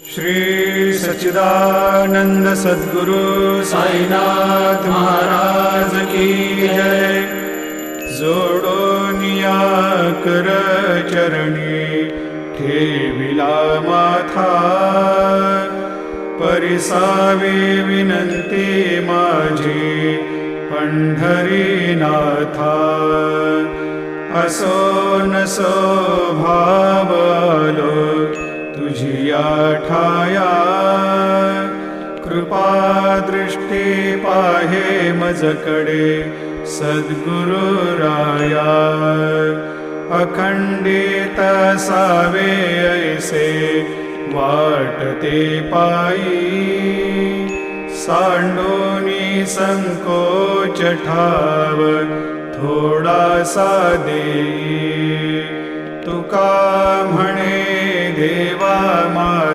श्री सच्चिदानंद सद्गुरु साईनाथ महाराज की जय। जोडोनिया कर चरणी ठेविला माथा, परिसावे विनंती माझी पंढरीनाथा। असो नसो भाव आलो तुझिया ठाया, कृपा दृष्टी पाहे मजकडे सद्गुरु राया। अखंडित सावे ऐसे वाटते पायी, सांडोनी संकोच ठाव थोडासा देई। तुका म्हणे देवा मा